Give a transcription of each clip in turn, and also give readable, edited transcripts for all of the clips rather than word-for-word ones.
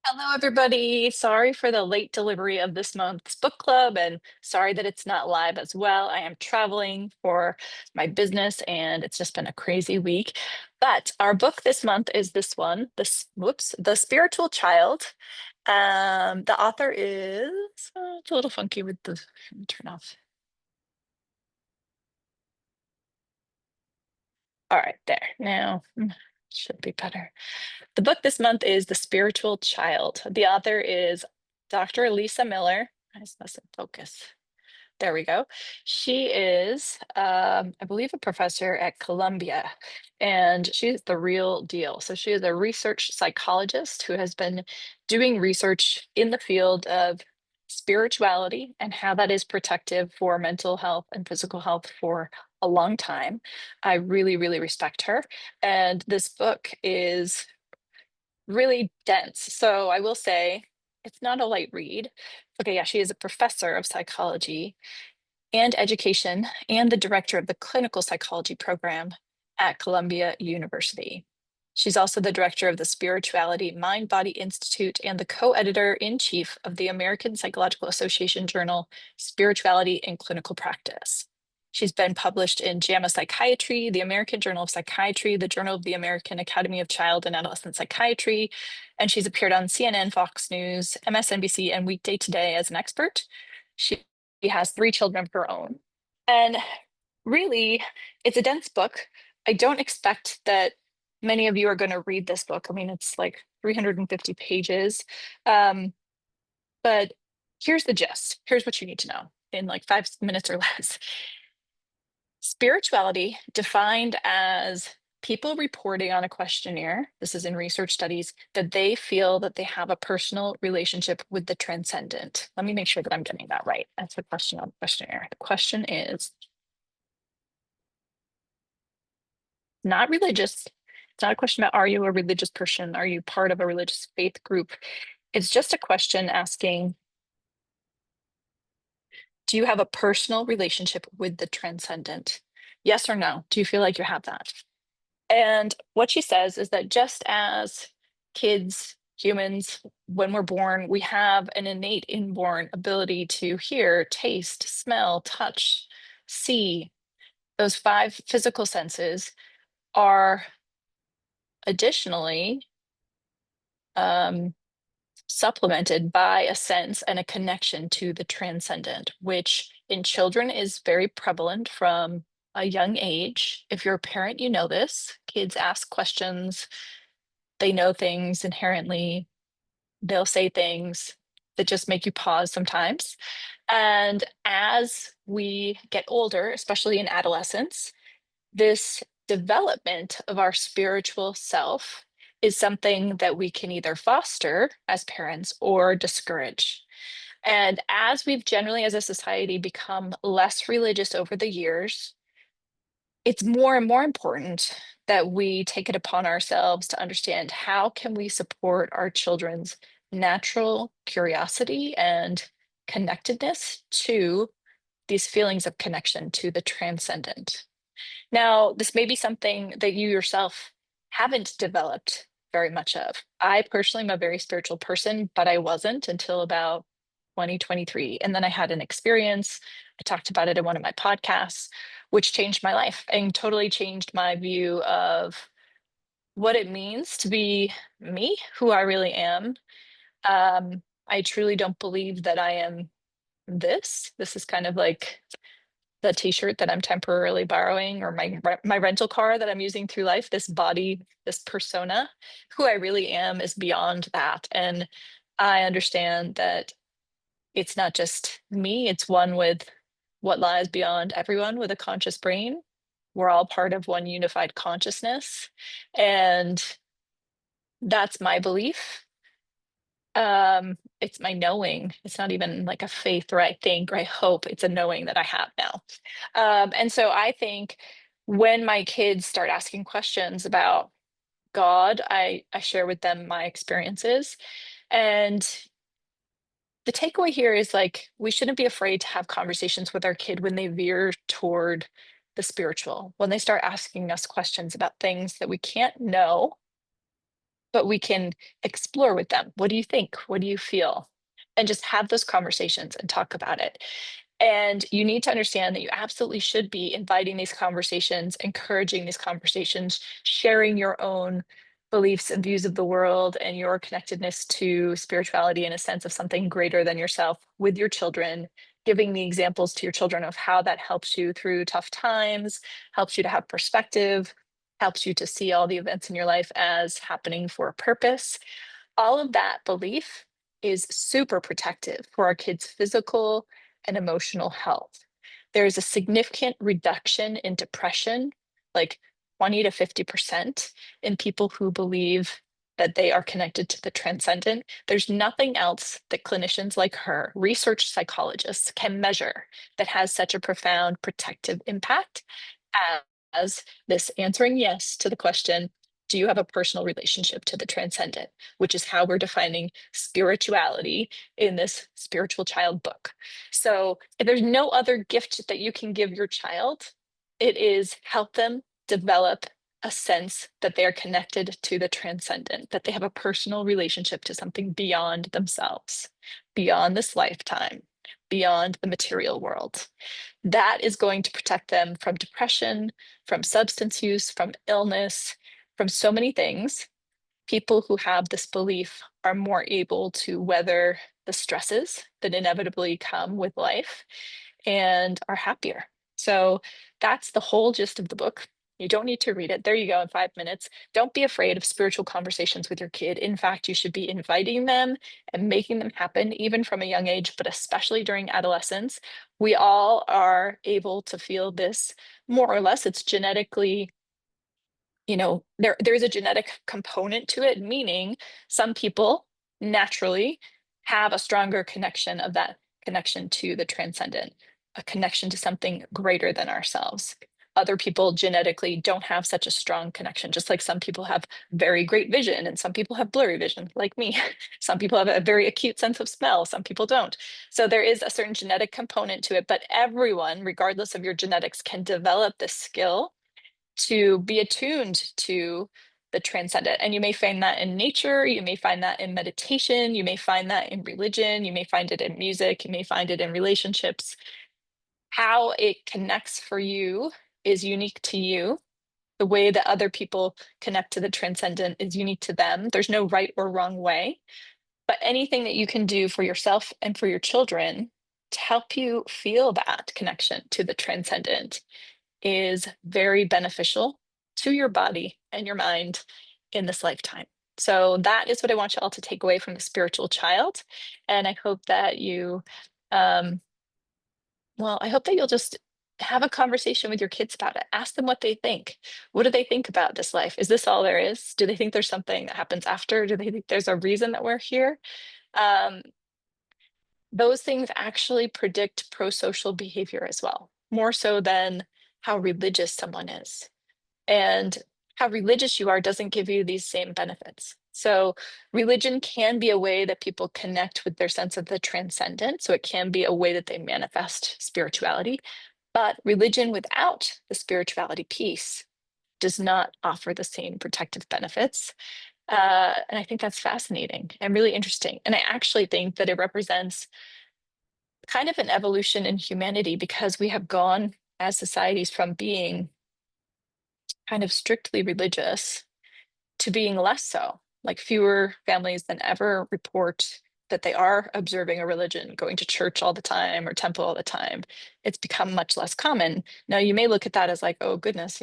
Hello, everybody. Sorry for the late delivery of this month's book club, and sorry that it's not live as well. I am traveling for my business, and it's just been a crazy week. But our book this month is this one, The Spiritual Child. The author is, it's a little funky with the turn off. All right, there. Now, should be better. The book this month is The Spiritual Child. The author is Dr. Lisa Miller. I just mustn't focus. There we go. She is, I believe, a professor at Columbia, and she's the real deal. So she is a research psychologist who has been doing research in the field of spirituality and how that is protective for mental health and physical health for a long time. I really, really respect her. And this book is really dense. So I will say it's not a light read. Okay, yeah, she is a professor of psychology and education and the director of the clinical psychology program at Columbia University. She's also the director of the Spirituality Mind Body Institute and the co editor in chief of the American Psychological Association journal, Spirituality in Clinical Practice. She's been published in JAMA Psychiatry, the American Journal of Psychiatry, the Journal of the American Academy of Child and Adolescent Psychiatry, and she's appeared on CNN, Fox News, MSNBC, and Weekday Today as an expert. She has three children of her own. And really, it's a dense book. I don't expect that many of you are going to read this book. I mean, it's like 350 pages. Um, but here's the gist. Here's what you need to know in like 5 minutes or less. Spirituality, defined as people reporting on a questionnaire, this is in research studies, that they feel that they have a personal relationship with the transcendent. Let me make sure that I'm getting that right. That's the question on the questionnaire. The question is not religious. It's not a question about are you a religious person? Are you part of a religious faith group? It's just a question asking, do you have a personal relationship with the transcendent? Yes or no? Do you feel like you have that? And what she says is that just as kids, humans, when we're born, we have an innate inborn ability to hear, taste, smell, touch, see. Those five physical senses are additionally um, supplemented by a sense and a connection to the transcendent, which in children is very prevalent from a young age. If you're a parent, you know this. Kids ask questions, they know things inherently, they'll say things that just make you pause sometimes. And as we get older, especially in adolescence, this development of our spiritual self is something that we can either foster as parents or discourage. And as we've generally, as a society, become less religious over the years, it's more and more important that we take it upon ourselves to understand how can we support our children's natural curiosity and connectedness to these feelings of connection to the transcendent. Now, this may be something that you yourself haven't developed very much of. I personally am a very spiritual person, but I wasn't until about 2023. And then I had an experience. I talked about it in one of my podcasts, which changed my life and totally changed my view of what it means to be me, who I really am. I truly don't believe that I am this. This is kind of like the t-shirt that I'm temporarily borrowing or my rental car that I'm using through life, this body, this persona, who I really am is beyond that. And I understand that it's not just me, it's one with what lies beyond everyone with a conscious brain. We're all part of one unified consciousness. And that's my belief. It's my knowing. It's not even like a faith or I think or I hope. It's a knowing that I have now. And so I think when my kids start asking questions about God, I share with them my experiences. And the takeaway here is like we shouldn't be afraid to have conversations with our kid when they veer toward the spiritual, when they start asking us questions about things that we can't know but we can explore with them. What do you think? What do you feel? And just have those conversations and talk about it. And you need to understand that you absolutely should be inviting these conversations, encouraging these conversations, sharing your own beliefs and views of the world and your connectedness to spirituality in a sense of something greater than yourself with your children, giving the examples to your children of how that helps you through tough times, helps you to have perspective, helps you to see all the events in your life as happening for a purpose. All of that belief is super protective for our kids' physical and emotional health. There's a significant reduction in depression, like 20 to 50% in people who believe that they are connected to the transcendent. There's nothing else that clinicians like her, research psychologists, can measure that has such a profound protective impact as this answering yes to the question, do you have a personal relationship to the transcendent? Which is how we're defining spirituality in this spiritual child book. So if there's no other gift that you can give your child, it is help them develop a sense that they are connected to the transcendent, that they have a personal relationship to something beyond themselves, beyond this lifetime, beyond the material world. That is going to protect them from depression, from substance use, from illness, from so many things. People who have this belief are more able to weather the stresses that inevitably come with life and are happier. So that's the whole gist of the book. You don't need to read it. There you go in 5 minutes. Don't be afraid of spiritual conversations with your kid. In fact, you should be inviting them and making them happen, even from a young age, but especially during adolescence. We all are able to feel this more or less. It's genetically, there's a genetic component to it, meaning some people naturally have a stronger connection of that connection to the transcendent, a connection to something greater than ourselves. Other people genetically don't have such a strong connection, just like some people have very great vision and some people have blurry vision, like me. Some people have a very acute sense of smell, some people don't. So there is a certain genetic component to it, but everyone, regardless of your genetics, can develop this skill to be attuned to the transcendent. And you may find that in nature, you may find that in meditation, you may find that in religion, you may find it in music, you may find it in relationships. How it connects for you is unique to you. The way that other people connect to the transcendent is unique to them. There's no right or wrong way, but anything that you can do for yourself and for your children to help you feel that connection to the transcendent is very beneficial to your body and your mind in this lifetime. So that is what I want you all to take away from the spiritual child. And I hope that um, I hope that you'll just have a conversation with your kids about it. Ask them what they think. What do they think about this life? Is this all there is? Do they think there's something that happens after? Do they think there's a reason that we're here? Um, those things actually predict pro-social behavior as well, more so than how religious someone is. And how religious you are doesn't give you these same benefits. So religion can be a way that people connect with their sense of the transcendent. So it can be a way that they manifest spirituality. But religion without the spirituality piece does not offer the same protective benefits. And I think that's fascinating and really interesting. And I actually think that it represents kind of an evolution in humanity because we have gone as societies from being kind of strictly religious to being less so. Like fewer families than ever report that they are observing a religion, going to church all the time or temple all the time. It's become much less common. Now, you may look at that as like, oh, goodness,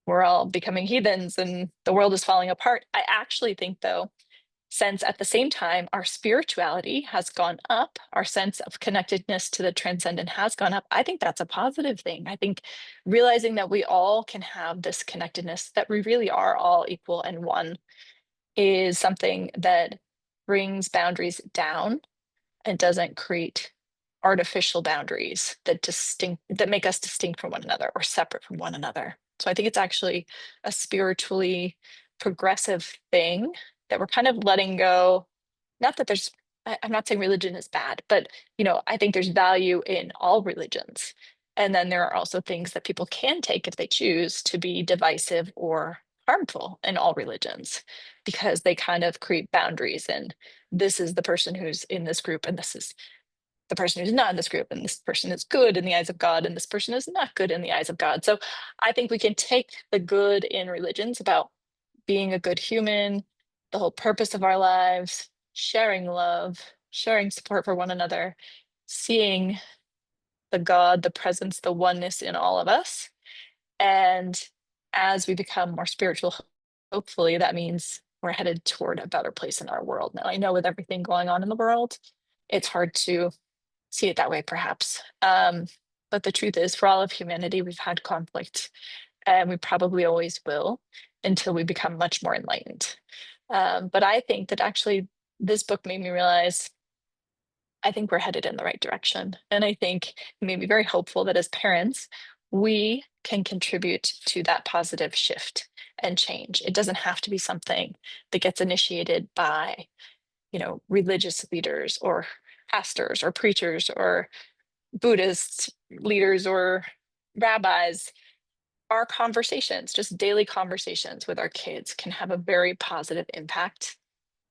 we're all becoming heathens and the world is falling apart. I actually think, though, since at the same time our spirituality has gone up, our sense of connectedness to the transcendent has gone up, I think that's a positive thing. I think realizing that we all can have this connectedness, that we really are all equal and one, is something that brings boundaries down and doesn't create artificial boundaries that make us distinct from one another or separate from one another. So I think it's actually a spiritually progressive thing that we're kind of letting go. Not that I'm not saying religion is bad, but I think there's value in all religions. And then there are also things that people can take if they choose to be divisive or harmful in all religions because they kind of create boundaries. And this is the person who's in this group, and this is the person who's not in this group, and this person is good in the eyes of God, and this person is not good in the eyes of God. So I think we can take the good in religions about being a good human, the whole purpose of our lives, sharing love, sharing support for one another, seeing the God, the presence, the oneness in all of us. And as we become more spiritual, hopefully that means we're headed toward a better place in our world. Now, I know with everything going on in the world, it's hard to see it that way, perhaps. But the truth is, for all of humanity, we've had conflict, and we probably always will until we become much more enlightened. But I think that actually this book made me realize I think we're headed in the right direction. And I think it made me very hopeful that as parents, we can contribute to that positive shift and change. It doesn't have to be something that gets initiated by, religious leaders or pastors or preachers or Buddhist leaders or rabbis. Our conversations, just daily conversations with our kids, can have a very positive impact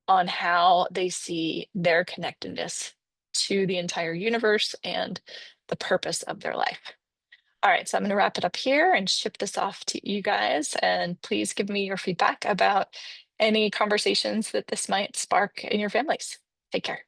on how they see their connectedness to the entire universe and the purpose of their life. All right, so I'm going to wrap it up here and ship this off to you guys. And please give me your feedback about any conversations that this might spark in your families. Take care.